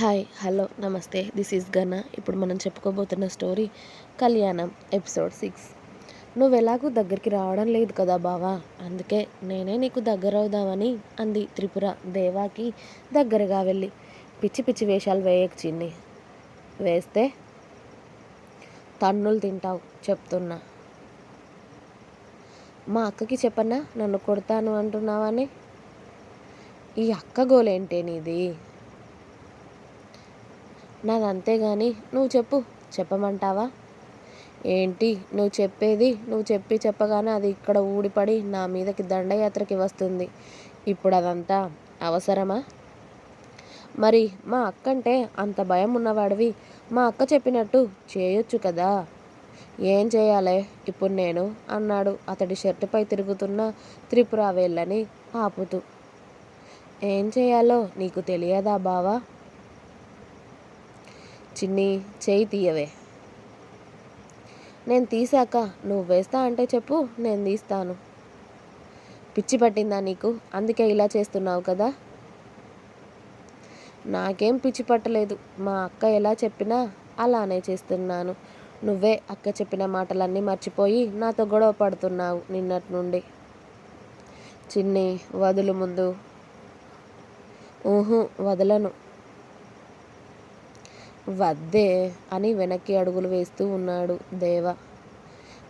Hi hello నమస్తే this is గన. ఇప్పుడు మనం చెప్పుకోబోతున్న స్టోరీ కళ్యాణం ఎపిసోడ్ 6. నువ్వెలాగూ దగ్గరికి రావడం లేదు కదా బావా, అందుకే నేనే నీకు దగ్గరవుదామని అంది త్రిపుర దేవాకి దగ్గరగా వెళ్ళి. పిచ్చి పిచ్చి వేషాలు వేయకు చిన్ని, వేస్తే తన్నులు తింటావు చెప్తున్నా. మా అక్కకి చెప్పన్నా నన్ను కొడతాను అంటున్నావని? ఈ అక్క గోలేంటే నీది? నాదంతే గాని నువ్వు చెప్పు, చెప్పమంటావా ఏంటి? నువ్వు చెప్పేది, నువ్వు చెప్పగానే అది ఇక్కడ ఊడిపడి నా మీదకి దండయాత్రకి వస్తుంది. ఇప్పుడు అదంతా అవసరమా? మరి మా అక్కంటే అంత భయం ఉన్నవాడివి మా అక్క చెప్పినట్టు చేయొచ్చు కదా. ఏం చేయాలే ఇప్పుడు నేను అన్నాడు అతడి షర్టుపై తిరుగుతున్న త్రిపుర వేళ్ళని ఆపుతూ. ఏం చేయాలో నీకు తెలియదా బావా? చిన్ని, చేయి తీయవే. నేను తీసాక నువ్వు వేస్తా అంటే చెప్పు, నేను తీస్తాను. పిచ్చి పట్టిందా నీకు? అందుకే ఇలా చేస్తున్నావు కదా. నాకేం పిచ్చి పట్టలేదు, మా అక్క ఎలా చెప్పినా అలానే చేస్తున్నాను. నువ్వే అక్క చెప్పిన మాటలన్నీ మర్చిపోయి నాతో గొడవ పడుతున్నావు నిన్నటి నుండి. చిన్ని, వదులు ముందు. వదలను. వద్దే అని వెనక్కి అడుగులు వేస్తూ ఉన్నాడు దేవ.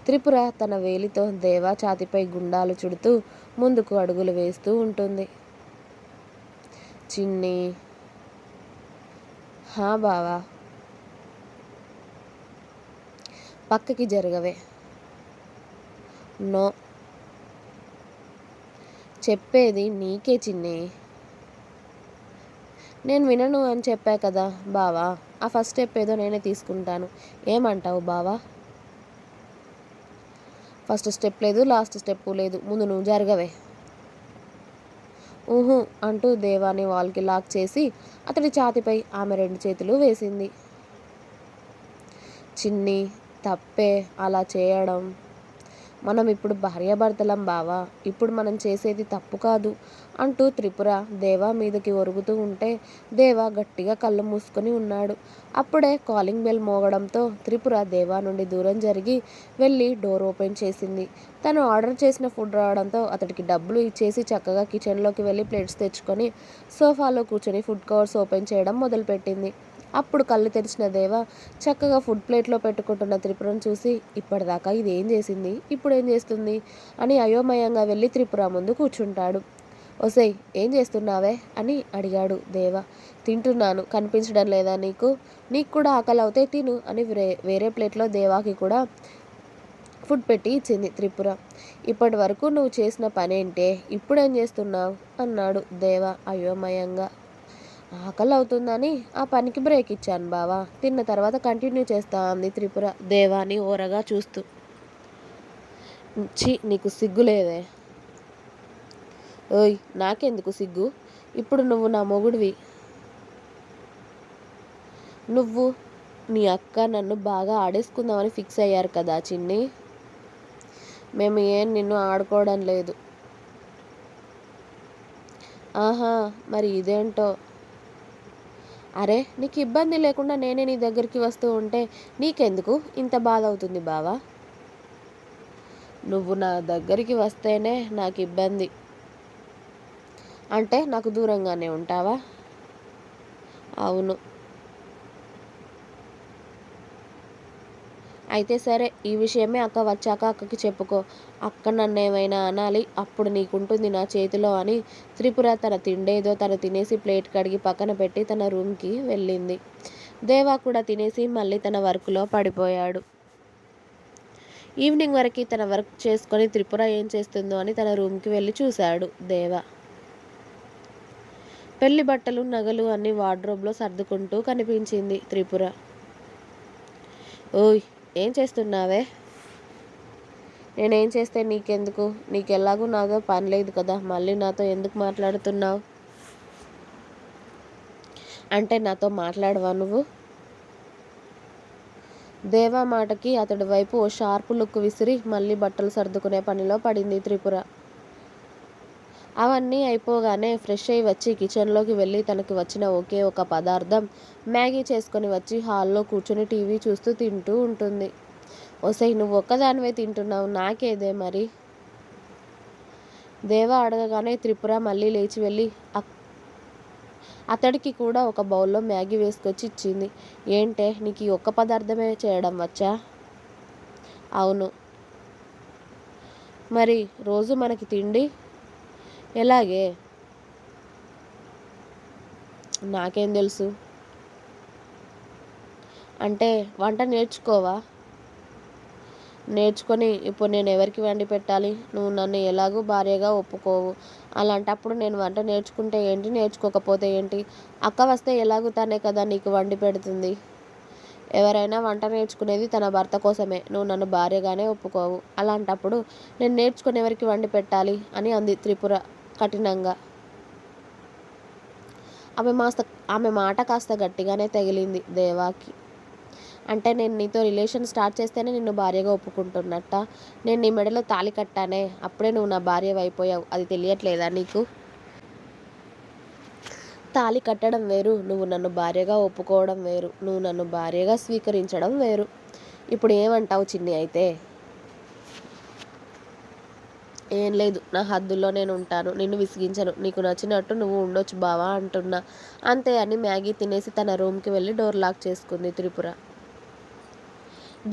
త్రిపుర తన వేలితో దేవ ఛాతిపై గుండాలు చుడుతూ ముందుకు అడుగులు వేస్తూ ఉంటుంది. చిన్ని. హా బావా. పక్కకి జరగవే. నో. చెప్పేది నీకే చిన్ని. నేను వినను అని చెప్పా కదా బావా. ఆ ఫస్ట్ స్టెప్ ఏదో నేనే తీసుకుంటాను, ఏమంటావు బావా? ఫస్ట్ స్టెప్ లేదు, లాస్ట్ స్టెప్ లేదు, ముందు నువ్వు జరగవే. అంటూ దేవాని వాల్కి లాక్ చేసి అతడి ఛాతిపై ఆమె 2 చేతులు వేసింది. చిన్ని, తప్పే అలా చేయడం. మనం ఇప్పుడు భార్యాభర్తలం బావా, ఇప్పుడు మనం చేసేది తప్పు కాదు అంటూ త్రిపుర దేవా మీదకి ఒరుగుతూ ఉంటే దేవా గట్టిగా కళ్ళు మూసుకొని ఉన్నాడు. అప్పుడే కాలింగ్ బెల్ మోగడంతో త్రిపుర దేవా నుండి దూరం జరిగి వెళ్ళి డోర్ ఓపెన్ చేసింది. తను ఆర్డర్ చేసిన ఫుడ్ రావడంతో అతడికి డబ్బులు ఇచ్చేసి చక్కగా కిచెన్లోకి వెళ్ళి ప్లేట్స్ తెచ్చుకొని సోఫాలో కూర్చొని ఫుడ్ కవర్స్ ఓపెన్ చేయడం మొదలుపెట్టింది. అప్పుడు కళ్ళు తెరిచిన దేవ చక్కగా ఫుడ్ ప్లేట్లో పెట్టుకుంటున్న త్రిపురను చూసి ఇప్పటిదాకా ఇదేం చేసింది, ఇప్పుడేం చేస్తుంది అని అయోమయంగా వెళ్ళి త్రిపుర ముందు కూర్చుంటాడు. ఒసేయ్, ఏం చేస్తున్నావే అని అడిగాడు దేవ. తింటున్నాను, కనిపించడం లేదా నీకు? నీకు కూడా ఆకలి అవుతే తిను అని వేరే ప్లేట్లో దేవాకి కూడా ఫుడ్ పెట్టి ఇచ్చింది త్రిపుర. ఇప్పటి వరకు నువ్వు చేసిన పనేంటే, ఇప్పుడేం చేస్తున్నావు అన్నాడు దేవ అయోమయంగా. ఆకలి అవుతుందని ఆ పనికి బ్రేక్ ఇచ్చాను బావా, తిన్న తర్వాత కంటిన్యూ చేస్తా అంది త్రిపుర దేవాని ఓరగా చూస్తూ. ఛీ, నీకు సిగ్గు లేదే? ఓయ్, నాకెందుకు సిగ్గు? ఇప్పుడు నువ్వు నా మొగుడివి. నువ్వు నీ అక్క నన్ను బాగా ఆడేసుకుందామని ఫిక్స్ అయ్యారు కదా చిన్ని. మేము ఏం నిన్ను ఆడుకోవడం లేదు. ఆహా, మరి ఇదేంటో. అరే, నీకు ఇబ్బంది లేకుండా నేనే నీ దగ్గరికి వస్తూ ఉంటే నీకెందుకు ఇంత బాధ అవుతుంది బావా? నువ్వు నా దగ్గరికి వస్తేనే నాకు ఇబ్బంది. అంటే నాకు దూరంగానే ఉంటావా? అవును. అయితే సరే, ఈ విషయమే అక్క వచ్చాక అక్కకి చెప్పుకో. అక్క నన్ను ఏమైనా అనాలి, అప్పుడు నీకుంటుంది నా చేతిలో అని త్రిపుర తన తిండేదో తను తినేసి ప్లేట్ కడిగి పక్కన పెట్టి తన రూమ్కి వెళ్ళింది. దేవా కూడా తినేసి మళ్ళీ తన వర్క్లో పడిపోయాడు. ఈవినింగ్ వరకు తన వర్క్ చేసుకొని త్రిపుర ఏం చేస్తుందో అని తన రూమ్కి వెళ్ళి చూశాడు దేవా. పెళ్లి బట్టలు, నగలు అన్నీ వార్డ్రోబ్లో సర్దుకుంటూ కనిపించింది త్రిపుర. ఓయ్, ఏం చేస్తున్నావే? నేనేం చేస్తే నీకెందుకు? నీకెలాగూ నాతో పని లేదు కదా, మళ్ళీ నాతో ఎందుకు మాట్లాడుతున్నావు? అంటే నాతో మాట్లాడవా నువ్వు? దేవా మాటకి అతడి వైపు ఓ షార్ప్ లుక్ విసిరి మళ్ళీ బట్టలు సర్దుకునే పనిలో పడింది త్రిపుర. అవన్నీ అయిపోగానే ఫ్రెష్ అయ్యి వచ్చి కిచెన్లోకి వెళ్ళి తనకి వచ్చిన ఒకే ఒక పదార్థం మ్యాగీ చేసుకొని వచ్చి హాల్లో కూర్చొని టీవీ చూస్తూ తింటూ ఉంటుంది. ఒసేయ్, నువ్వు ఒక్కదానివే తింటున్నావు, నాకేదే మరి? దేవా అడగగానే త్రిపుర మళ్ళీ లేచి వెళ్ళి అతడికి కూడా ఒక బౌల్లో మ్యాగీ వేసుకొచ్చి ఇచ్చింది. ఏంటే, నీకు ఈ ఒక్క పదార్థమే చేయడం వచ్చా? అవును. మరి రోజు మనకి తిండి ఎలాగే? నాకేం తెలుసు. అంటే వంట నేర్చుకోవా? నేర్చుకొని ఇప్పుడు నేను ఎవరికి వండి పెట్టాలి? నువ్వు నన్ను ఎలాగూ భార్యగా ఒప్పుకోవు. అలాంటప్పుడు నేను వంట నేర్చుకుంటే ఏంటి, నేర్చుకోకపోతే ఏంటి? అక్క వస్తే ఎలాగూ తనే కదా నీకు వండి పెడుతుంది. ఎవరైనా వంట నేర్చుకునేది తన భర్త కోసమే. నువ్వు నన్ను భార్యగానే ఒప్పుకోవు. అలాంటప్పుడు నేను నేర్చుకుని ఎవరికి వండి పెట్టాలి అని అంది త్రిపుర కఠినంగా. ఆమె మాట కాస్త గట్టిగానే తగిలింది దేవాకి. అంటే నేను నీతో రిలేషన్ స్టార్ట్ చేస్తేనే నిన్ను భార్యగా ఒప్పుకుంటున్నట్ట? నేను నీ మెడలో తాళి కట్టానే, అప్పుడే నువ్వు నా భార్య అయిపోయావు. అది తెలియట్లేదా నీకు? తాళి కట్టడం వేరు, నువ్వు నన్ను భార్యగా ఒప్పుకోవడం వేరు. నువ్వు నన్ను భార్యగా స్వీకరించడం వేరు. ఇప్పుడు ఏమంటావు చిన్ని? అయితే ఏం లేదు, నా హద్దుల్లో నేను ఉంటాను, నిన్ను విసిగించను. నీకు నచ్చినట్టు నువ్వు ఉండొచ్చు బావా అంటున్నా. అంతే అని మ్యాగీ తినేసి తన రూమ్కి వెళ్ళి డోర్ లాక్ చేసుకుంది త్రిపుర.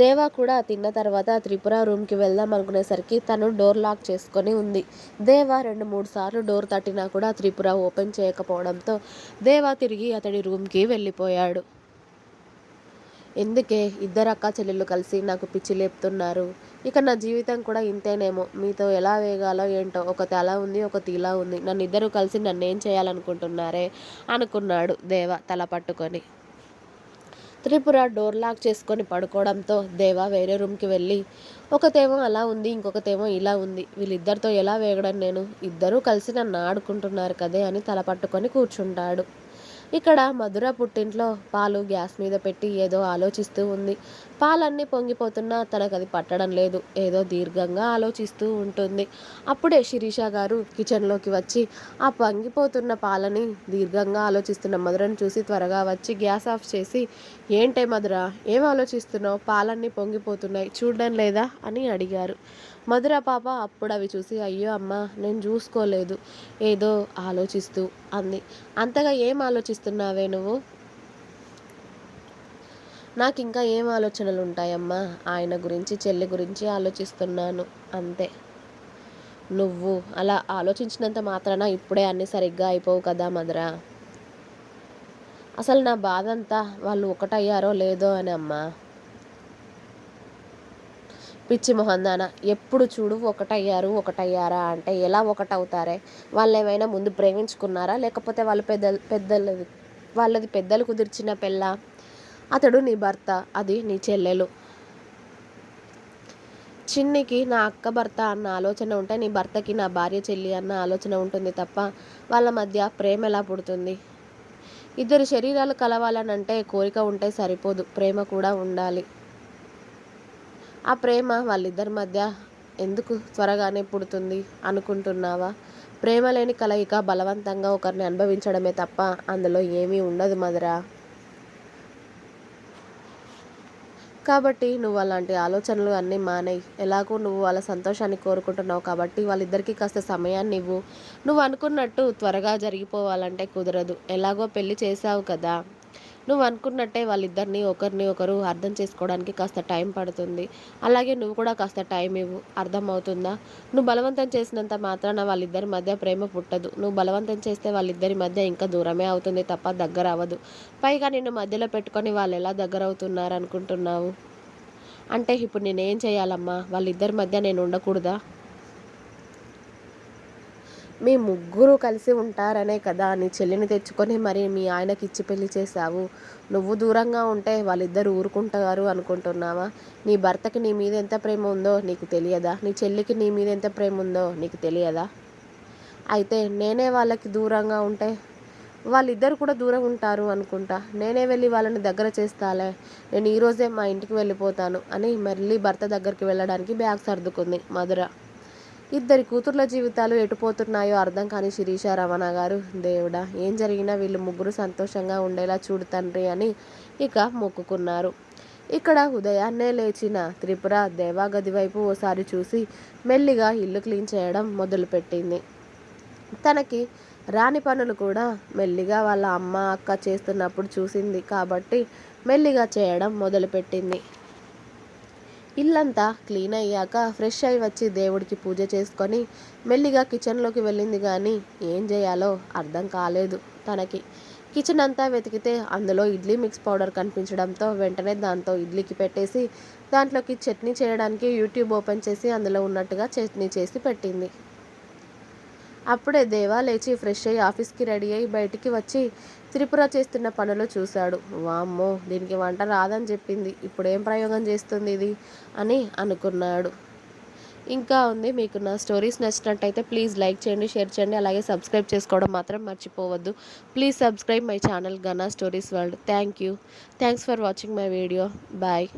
దేవా కూడా తిన్న తర్వాత త్రిపుర రూమ్కి వెళ్దాం అనుకునేసరికి తను డోర్ లాక్ చేసుకొని ఉంది. దేవా 2-3 సార్లు డోర్ తట్టినా కూడా త్రిపుర ఓపెన్ చేయకపోవడంతో దేవా తిరిగి అతడి రూమ్కి వెళ్ళిపోయాడు. ఎందుకే ఇద్దరు అక్క చెల్లెళ్ళు కలిసి నాకు పిచ్చి లేపుతున్నారు? ఇక నా జీవితం కూడా ఇంతేనేమో. మీతో ఎలా వేగాలో ఏంటో. ఒకటి అలా ఉంది, ఒకటి ఇలా ఉంది. నన్నిద్దరూ కలిసి నన్నేం చేయాలనుకుంటున్నారే అనుకున్నాడు దేవా తల పట్టుకొని. త్రిపుర డోర్ లాక్ చేసుకొని పడుకోవడంతో దేవా వేరే రూమ్కి వెళ్ళి ఒకతేమో అలా ఉంది, ఇంకొకతేమో ఇలా ఉంది. వీళ్ళిద్దరితో ఎలా వేగడం నేను? ఇద్దరూ కలిసి నన్ను ఆడుకుంటున్నారు కదే అని తల పట్టుకొని కూర్చుంటాడు. ఇక్కడ మధుర పుట్టింట్లో పాలు గ్యాస్ మీద పెట్టి ఏదో ఆలోచిస్తూ ఉంది. పాలన్నీ పొంగిపోతున్నా తనకది పట్టడం లేదు. ఏదో దీర్ఘంగా ఆలోచిస్తూ ఉంటుంది. అప్పుడే శిరీష గారు కిచెన్లోకి వచ్చి ఆ పొంగిపోతున్న పాలని దీర్ఘంగా ఆలోచిస్తున్న మధురను చూసి త్వరగా వచ్చి గ్యాస్ ఆఫ్ చేసి, ఏంటే మధుర, ఏం ఆలోచిస్తున్నావు? పాలన్నీ పొంగిపోతున్నాయి, చూడడం లేదా అని అడిగారు. మధుర పాప అప్పుడు అవి చూసి, అయ్యో అమ్మ, నేను చూసుకోలేదు, ఏదో ఆలోచిస్తూ అంది. అంతగా ఏం ఆలోచిస్తున్నావే నువ్వు? నాకు ఇంకా ఏం ఆలోచనలు ఉంటాయమ్మా? ఆయన గురించి, చెల్లి గురించి ఆలోచిస్తున్నాను అంతే. నువ్వు అలా ఆలోచించినంత మాత్రాన ఇప్పుడే అన్నీ సరిగ్గా అయిపోవు కదా మధుర. అసలు నా బాధ అంతా వాళ్ళు ఒకటయ్యారో లేదో అని అమ్మా. పిచ్చి మొహందాన, ఎప్పుడు చూడు ఒకటయ్యారా అంటే ఎలా ఒకటవుతారే? వాళ్ళు ఏమైనా ముందు ప్రేమించుకున్నారా? లేకపోతే వాళ్ళది పెద్దలు కుదిర్చిన పెళ్ళ? అతడు నీ భర్త, అది నీ చెల్లెలు. చిన్నికి నా అక్క భర్త అన్న ఆలోచన ఉంటే నీ భర్తకి నా భార్య చెల్లి అన్న ఆలోచన ఉంటుంది తప్ప వాళ్ళ మధ్య ప్రేమ ఎలా పుడుతుంది? ఇద్దరు శరీరాలు కలవాలనంటే కోరిక ఉంటే సరిపోదు, ప్రేమ కూడా ఉండాలి. ఆ ప్రేమ వాళ్ళిద్దరి మధ్య ఎందుకు త్వరగానే పుడుతుంది అనుకుంటున్నావా? ప్రేమ లేని కలయిక బలవంతంగా ఒకరిని అనుభవించడమే తప్ప అందులో ఏమీ ఉండదు మధుర. కాబట్టి నువ్వు అలాంటి ఆలోచనలు అన్నీ మానేయి. ఎలాగో నువ్వు వాళ్ళ సంతోషాన్ని కోరుకుంటున్నావు కాబట్టి వాళ్ళిద్దరికీ కాస్త సమయాన్ని ఇవ్వు. నువ్వు అనుకున్నట్టు త్వరగా జరిగిపోవాలంటే కుదరదు. ఎలాగో పెళ్లి చేసావు కదా. నువ్వు అనుకున్నట్టే వాళ్ళిద్దరిని ఒకరిని ఒకరు అర్థం చేసుకోవడానికి కాస్త టైం పడుతుంది. అలాగే నువ్వు కూడా కాస్త టైం ఇవ్వు. అర్థమవుతుందా? నువ్వు బలవంతం చేసినంత మాత్రాన వాళ్ళిద్దరి మధ్య ప్రేమ పుట్టదు. నువ్వు బలవంతం చేస్తే వాళ్ళిద్దరి మధ్య ఇంకా దూరమే అవుతుంది తప్ప దగ్గర అవ్వదు. పైగా నిన్ను మధ్యలో పెట్టుకొని వాళ్ళు ఎలా దగ్గర అవుతున్నారు అనుకుంటున్నావు? అంటే ఇప్పుడు నేనేం చేయాలమ్మా? వాళ్ళిద్దరి మధ్య నేను ఉండకూడదా? మీ ముగ్గురు కలిసి ఉంటారనే కదా నీ చెల్లిని తెచ్చుకొని మరి మీ ఆయనకి ఇచ్చి పెళ్లి చేశావు. నువ్వు దూరంగా ఉంటే వాళ్ళిద్దరు ఊరుకుంటారు అనుకుంటున్నావా? నీ భర్తకి నీ మీద ఎంత ప్రేమ ఉందో నీకు తెలియదా? నీ చెల్లికి నీ మీద ఎంత ప్రేమ ఉందో నీకు తెలియదా? అయితే నేనే వాళ్ళకి దూరంగా ఉంటే వాళ్ళిద్దరు కూడా దూరం ఉంటారు అనుకుంటా. నేనే వెళ్ళి వాళ్ళని దగ్గర చేస్తాలే. నేను ఈరోజే మా ఇంటికి వెళ్ళిపోతాను అని మళ్ళీ భర్త దగ్గరికి వెళ్ళడానికి బ్యాగ్ సర్దుకుంది మధుర. ఇద్దరి కూతుర్ల జీవితాలు ఎటుపోతున్నాయో అర్థం కాని శిరీష రమణ గారు, దేవుడా ఏం జరిగినా వీళ్ళు ముగ్గురు సంతోషంగా ఉండేలా చూడు తండ్రి అని ఇక మొక్కుకున్నారు. ఇక్కడ ఉదయాన్నే లేచిన త్రిపుర దేవా గది వైపు ఓసారి చూసి మెల్లిగా ఇల్లు క్లీన్ చేయడం మొదలుపెట్టింది. తనకి రాని పనులు కూడా మెల్లిగా వాళ్ళ అమ్మ అక్క చేస్తున్నప్పుడు చూసింది కాబట్టి మెల్లిగా చేయడం మొదలుపెట్టింది. ఇల్లంతా క్లీన్ అయ్యాక ఫ్రెష్ అయి వచ్చి దేవుడికి పూజ చేసుకొని మెల్లిగా కిచెన్లోకి వెళ్ళింది. కానీ ఏం చేయాలో అర్థం కాలేదు తనకి. కిచెన్ అంతా వెతికితే అందులో ఇడ్లీ మిక్స్ పౌడర్ కనిపించడంతో వెంటనే దాంతో ఇడ్లీకి పెట్టేసి దాంట్లోకి చట్నీ చేయడానికి యూట్యూబ్ ఓపెన్ చేసి అందులో ఉన్నట్టుగా చట్నీ చేసి పెట్టింది. అప్పుడే దేవా లేచి ఫ్రెష్ అయ్యి ఆఫీస్కి రెడీ అయ్యి బయటికి వచ్చి త్రిపుర చేస్తున్న పనులు చూశాడు. వామ్మో, దీనికి వంట రాదని చెప్పింది, ఇప్పుడేం ప్రయోగం చేస్తుంది ఇది అని అనుకున్నాడు. ఇంకా ఉంది. మీకు నా స్టోరీస్ నచ్చినట్టయితే ప్లీజ్ లైక్ చేయండి, షేర్ చేయండి, అలాగే సబ్స్క్రైబ్ చేసుకోవడం మాత్రం మర్చిపోవద్దు. Please subscribe my channel Gana stories world. Thanks for watching my video. Bye.